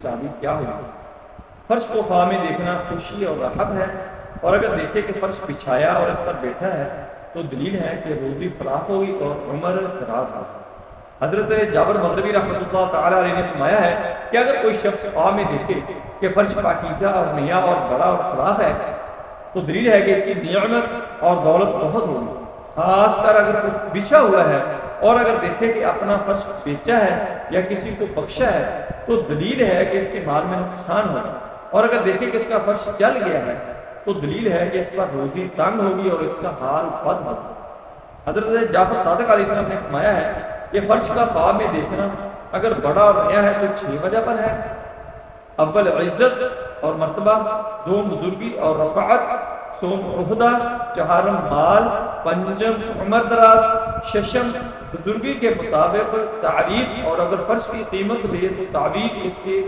چابی کیا ہوگی؟ فرش کو خواب میں دیکھنا خوشی اور راحت ہے، اور اگر دیکھے کہ فرش بچھایا اور اس پر بیٹھا ہے تو دلیل ہے کہ روزی فراخ ہوگی اور عمر دراز ہوگی۔ حضرت جابر مغربی رحمۃ اللہ تعالیٰ علیہ نے فرمایا ہے کہ اگر کوئی شخص خواب میں دیکھے کہ فرش پاکیزہ اور نیا اور بڑا اور فراخ ہے تو دلیل ہے کہ اس کی نعمت اور دولت بہت ہوگی، خاص کر اگر کچھ بچھا ہوا ہے، اور اگر دیکھے کہ اپنا فرش بیچا ہے یا کسی کو بخشا ہے تو دلیل ہے کہ اس کے مال میں نقصان ہوگا، اور اگر دیکھے کہ اس کا فرش جل گیا ہے تو دلیل ہے کہ اس پر روزی تنگ ہوگی اور اس کا حال بد ہوگا۔ حضرت جعفر صادق علیہ السلام نے فرمایا ہے کہ فرش کا خواب میں دیکھنا اگر بڑا اور نیا ہے تو 6 وجہ پر ہے۔ اول عزت اور مرتبہ، دوم بزرگی اور رفعت، سوم عہدہ، چہارم مال، پنجم عمر دراز، ششم بزرگی کے مطابق تعریف، اور اگر فرش کی قیمت دے تو تعبیر اس کے